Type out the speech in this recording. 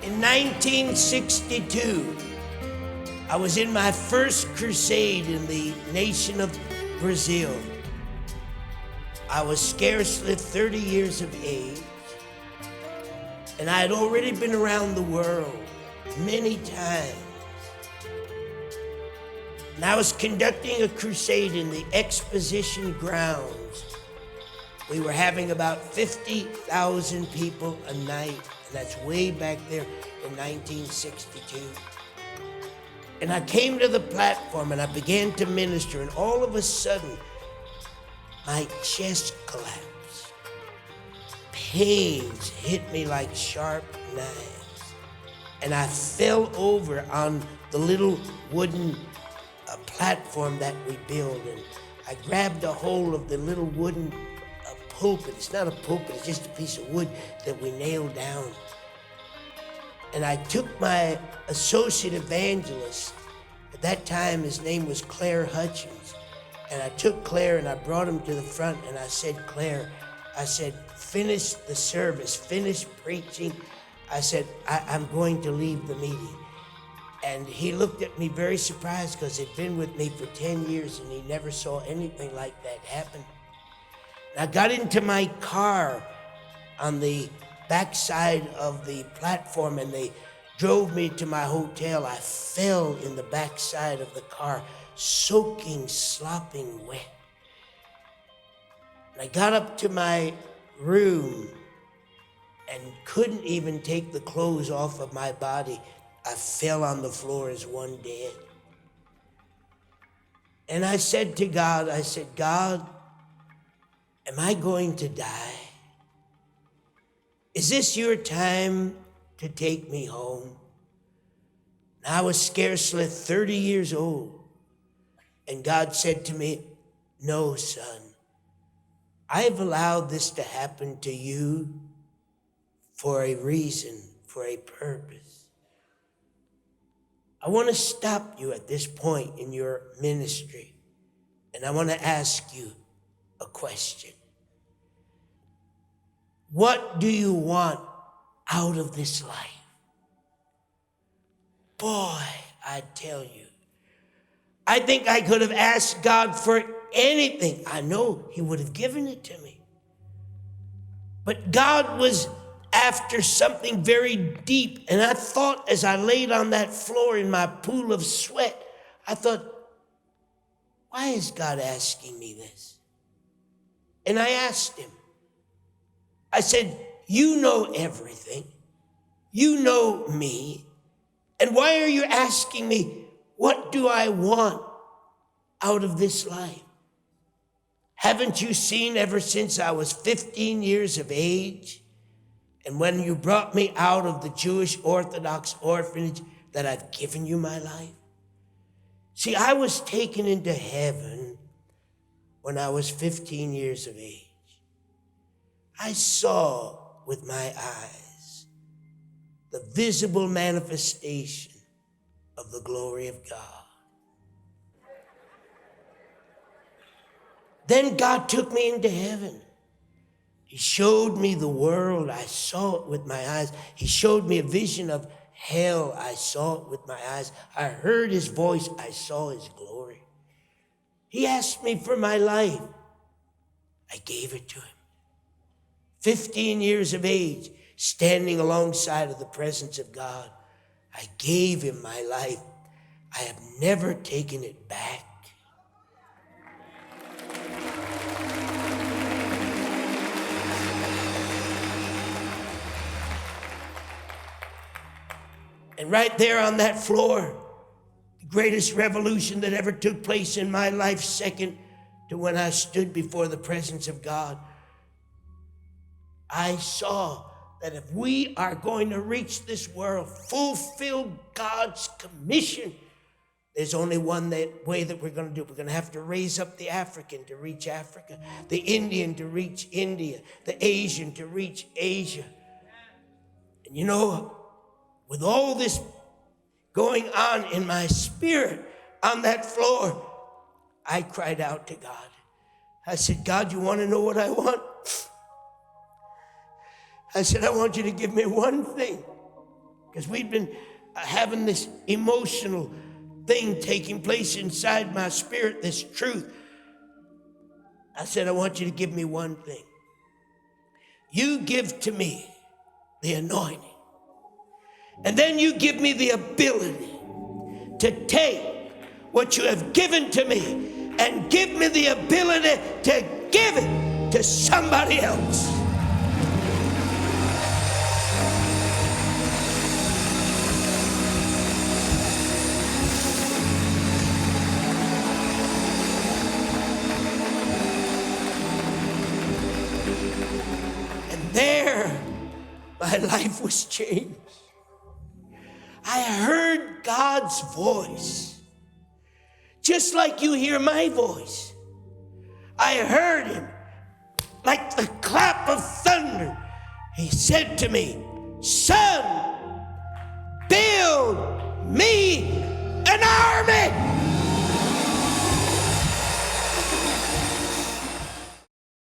In 1962, I was in my first crusade in the nation of Brazil. I was scarcely 30 years of age, and I had already been around the world many times. And I was conducting a crusade in the exposition grounds. We were having about 50,000 people a night, and that's way back there in 1962. And I came to the platform and I began to minister, and all of a sudden, my chest collapsed. Pains hit me like sharp knives, and I fell over on the little wooden platform that we build, and I grabbed a hold of the little wooden pulpit. It's not a pulpit, it's just a piece of wood that we nailed down. And I took my associate evangelist, at that time his name was Claire Hutchins, and I took Claire and I brought him to the front, and I said, Claire, I said, finish the service, finish preaching. I said, I'm going to leave the meeting. And he looked at me very surprised, because he'd been with me for 10 years and he never saw anything like that happen. And I got into my car on the backside of the platform, and they drove me to my hotel. I fell in the backside of the car, soaking, slopping wet. And I got up to my room and couldn't even take the clothes off of my body. I fell on the floor as one dead. And I said to God, I said, God, am I going to die? Is this your time to take me home? And I was scarcely 30 years old. And God said to me, no, son, I've allowed this to happen to you for a reason, for a purpose. I want to stop you at this point in your ministry, and I want to ask you a question. What do you want out of this life? Boy, I tell you, I think I could have asked God for anything. I know he would have given it to me. But God was after something very deep. And I thought, as I laid on that floor in my pool of sweat, I thought, why is God asking me this? And I asked him. I said, you know everything. You know me. And why are you asking me, what do I want out of this life? Haven't you seen ever since I was 15 years of age, and when you brought me out of the Jewish Orthodox orphanage, that I've given you my life? See, I was taken into heaven when I was 15 years of age. I saw with my eyes the visible manifestation of the glory of God. Then God took me into heaven. He showed me the world. I saw it with my eyes. He showed me a vision of hell. I saw it with my eyes. I heard his voice. I saw his glory. He asked me for my life. I gave it to him. 15 years of age, standing alongside of the presence of God, I gave him my life. I have never taken it back. And right there on that floor, the greatest revolution that ever took place in my life, second to when I stood before the presence of God, I saw that if we are going to reach this world, fulfill God's commission, there's only one way that we're going to do it. We're going to have to raise up the African to reach Africa, the Indian to reach India, the Asian to reach Asia. And you know, with all this going on in my spirit on that floor, I cried out to God. I said, God, you want to know what I want? I said, I want you to give me one thing. because we've been having this emotional thing taking place inside my spirit, this truth. I said, I want you to give me one thing. You give to me the anointing, and then you give me the ability to take what you have given to me and give me the ability to give it to somebody else. And there, my life was changed. I heard God's voice, just like you hear my voice. I heard him like the clap of thunder. He said to me, son, build me